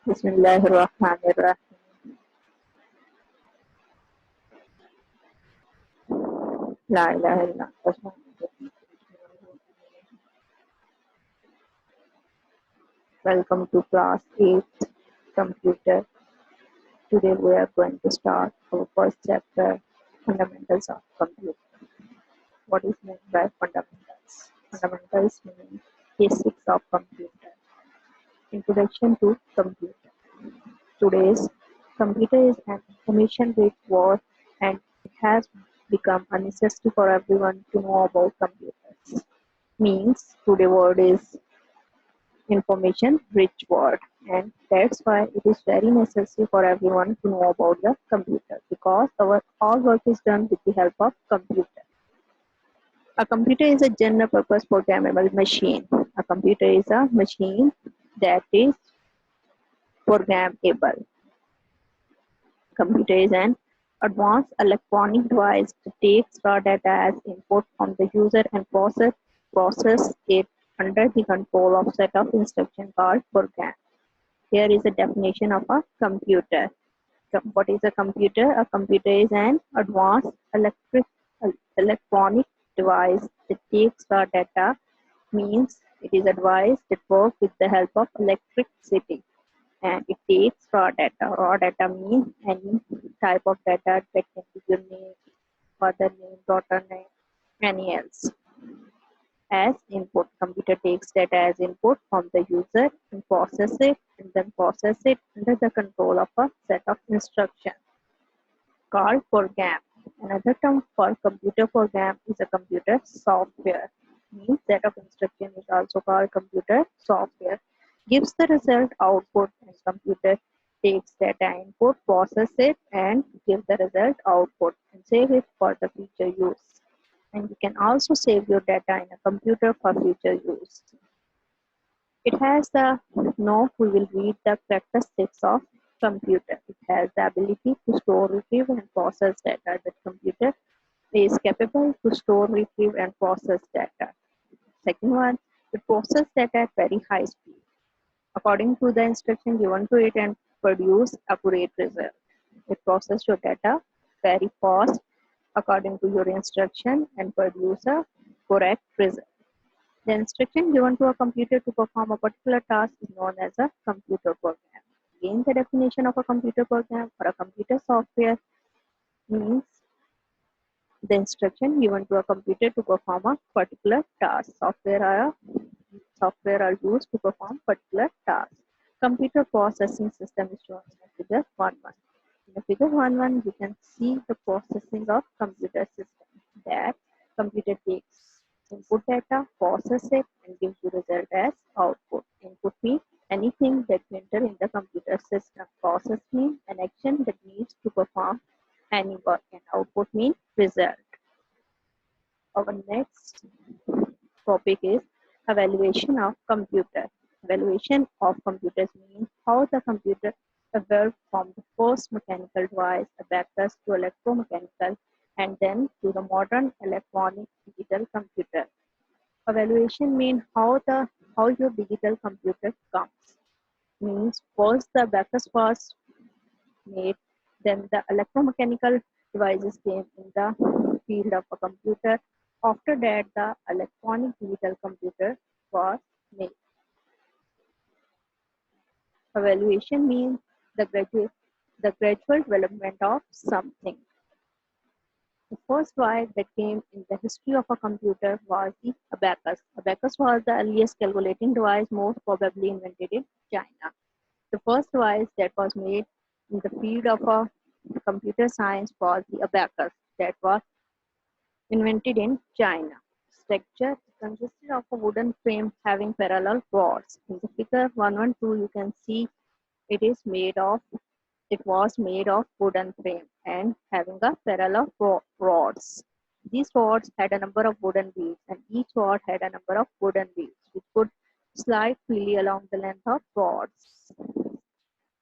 Bismillahirrahmanirrahim. La ilaha illallah. Welcome to class 8 computer. Today we are going to start our first chapter, fundamentals of computer. What is meant by fundamentals? Fundamentals mean basics of computer. Introduction to computer. Today's computer is an information-rich world and it has become a necessity for everyone to know about computers. Means today world is information rich world and that's why it is very necessary for everyone to know about the computer because our all work is done with the help of computer. A computer is a general purpose programmable machine. A computer is a machine that is programmable. Computer is an advanced electronic device that takes raw data as input from the user and process it under the control of set of instructions called program. Here is a definition of a computer. What is a computer? A computer is an advanced electronic device that takes raw data, means it is a device that works with the help of electricity and it takes raw data. Raw data means any type of data that can be your name, father name, daughter name, any else as input. Computer takes data as input from the user and process it under the control of a set of instructions called program. Another term for computer program is a computer software. Means set of instruction is also called computer software. Gives the result output and computer takes data input, process it and give the result output and save it for the future use. And you can also save your data in a computer for future use. It has the now we will read the characteristics of computer. It has the ability to store, retrieve, and process data. The computer is capable to store, retrieve, and process data. Second one, it processes data at very high speed. According to the instruction given to it and produce accurate result. It processes your data very fast according to your instruction and produce a correct result. The instruction given to a computer to perform a particular task is known as a computer program. Again, the definition of a computer program or a computer software means the instruction given to a computer to perform a particular task. Software are used to perform particular tasks. Computer processing system is shown in the figure 1.1. In the figure 1.1, you can see the processing of computer system. That computer takes input data, process it, and gives you result as output. Input means anything that you enter in the computer system. Process means an action that needs to perform any work, and output means result. Our next topic is evaluation of computer. Evaluation of computers means how the computer evolved from the first mechanical device, abacus, to electromechanical, and then to the modern electronic digital computer. Evaluation means how your digital computer comes. Means first the abacus was made, then the electromechanical devices came in the field of a computer. After that, the electronic digital computer was made. Evaluation means the gradual development of something. The first device that came in the history of a computer was the abacus. Abacus was the earliest calculating device, most probably invented in China. The first device that was made in the field of a computer science was the abacus that was invented in China. Structure consisted of a wooden frame having parallel rods. In the figure 112, you can see it is made of it was made of wooden frame and having a parallel rods. These rods had a number of wooden wheels and each rod had a number of wooden wheels which could slide freely along the length of rods.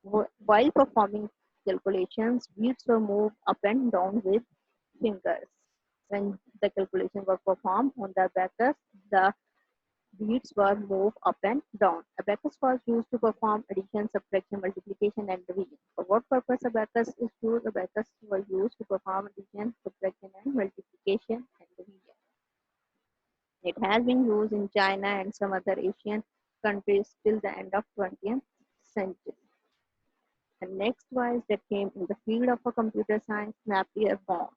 While performing calculations, wheels were moved up and down with fingers. When the calculations were performed on the abacus, the Beads were moved up and down. Abacus was used to perform addition, subtraction, multiplication, and division. For what purpose abacus is used? Abacus was used to perform addition, subtraction, and multiplication and division. It has been used in China and some other Asian countries till the end of 20th century. The next was that came in the field of computer science, Napier-Bonds.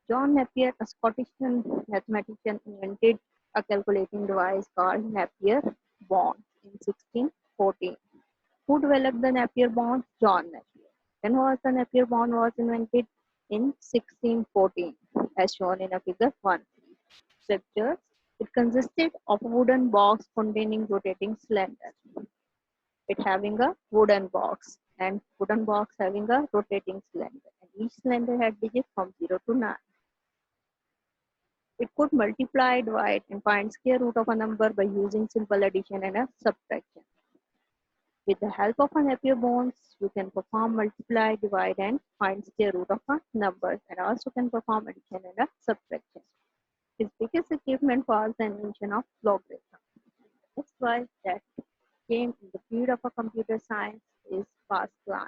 John Napier, a Scottish mathematician, invented a calculating device called Napier-Bonds in 1614. Who developed the Napier-Bonds? John Napier. When was the Napier-Bond was invented? In 1614, as shown in a figure 1. Structure. It consisted of a wooden box containing rotating cylinder. It having a wooden box and wooden box having a rotating cylinder, and each cylinder had digits from 0 to 9. It could multiply, divide, and find square root of a number by using simple addition and a subtraction. With the help of an Napier-Bonds, you can perform multiply, divide, and find square root of a number, and also can perform addition and a subtraction. His biggest achievement was the invention of logarithm. Next was that came in the field of a computer science is Pascal.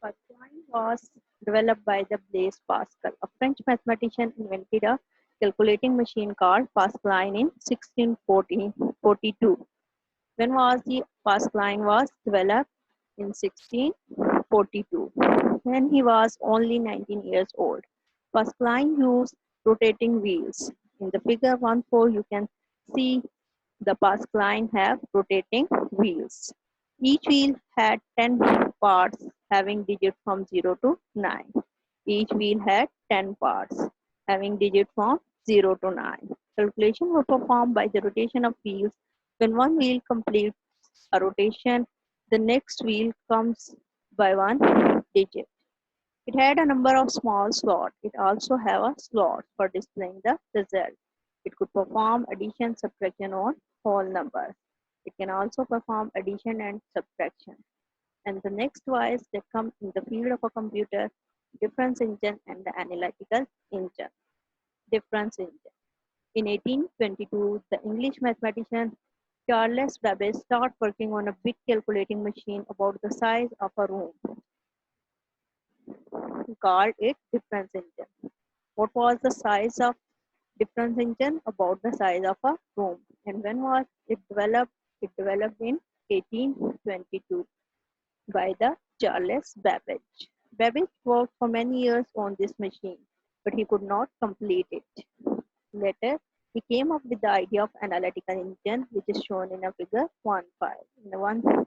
Pascal was developed by the Blaise Pascal. A French mathematician invented a calculating machine called Pascal in 1642. When was the Pascal was developed? In 1642, when he was only 19 years old. Pascal used rotating wheels. In the figure 1.4, you can see the Pascal have rotating wheels. Each wheel had 10 parts having digits from 0 to 9. Each wheel had 10 parts having digits from 0 to 9. Calculation were performed by the rotation of wheels. When one wheel completes a rotation, the next wheel comes by one digit. It had a number of small slots. It also had a slot for displaying the result. It could perform addition, subtraction on whole numbers. It can also perform addition and subtraction. And the next wise that come in the field of a computer, difference engine and the analytical engine. Difference engine. In 1822, the English mathematician Charles Babbage started working on a big calculating machine about the size of a room. He called it difference engine. What was the size of difference engine? About the size of a room. And when was it developed? It developed in 1822 by the Charles Babbage. Babbage worked for many years on this machine, but he could not complete it. Later, he came up with the idea of analytical engine, which is shown in a figure 1.5.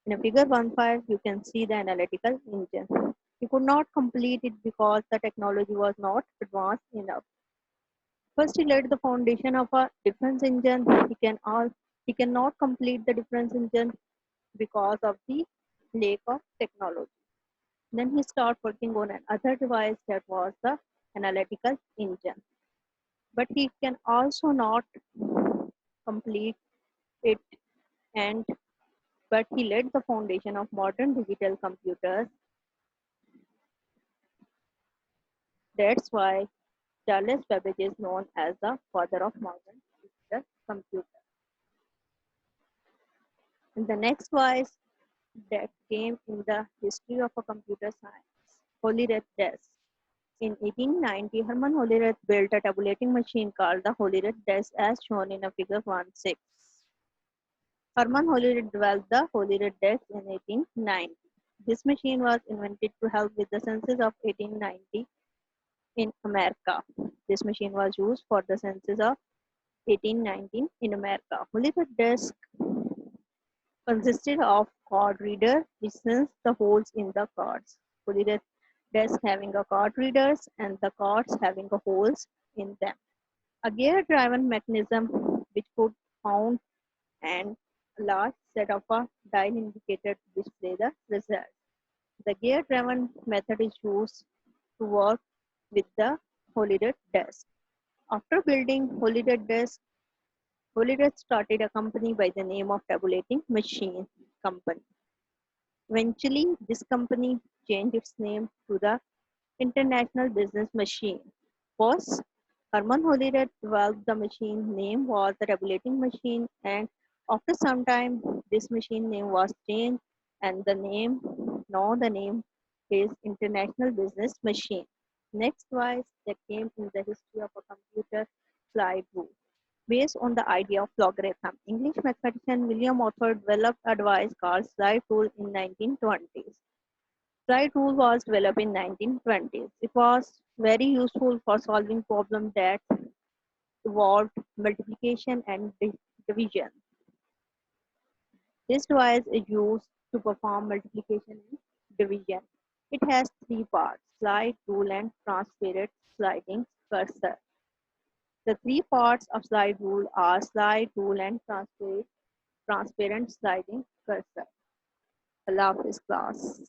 In a figure 1.5, you can see the analytical engine. He could not complete it because the technology was not advanced enough. First, he laid the foundation of a difference engine. He cannot complete the difference engine because of the lack of technology. Then he started working on another device that was the analytical engine. But he can also not complete it, and but he laid the foundation of modern digital computers. That's why Charles Babbage is known as the father of modern digital computer. And the next was that came in the history of a computer science, Hollerith desk. In 1890, Hermann Hollerith built a tabulating machine called the Hollerith desk as shown in a figure 1.6. Hermann Hollerith developed the Hollerith desk in 1890. This machine was invented to help with the census of 1890 in America. This machine was used for the census of 1819 in America. Hollerith desk consisted of card reader which sensed the holes in the cards. Hollerith desk having a card readers and the cards having a holes in them. A gear-driven mechanism which could count and a large set of a dial indicator to display the result. The gear-driven method is used to work with the Hollerith desk. After building Hollerith desk, Hollerith started a company by the name of Tabulating Machine Company. Eventually, this company changed its name to the International Business Machine. First, Herman Holliday developed the machine name was the tabulating machine, and after some time this machine name was changed, and the name is International Business Machine. Next was that came in the history of a computer slide rule. Based on the idea of logarithm, English mathematician William Arthur developed a device called slide rule in 1920s. Slide rule was developed in 1920s. It was very useful for solving problems that involved multiplication and division. This device is used to perform multiplication and division. It has three parts: slide, rule, and transparent sliding cursor. The three parts of slide rule are slide, rule, and transparent sliding cursor. I love this class.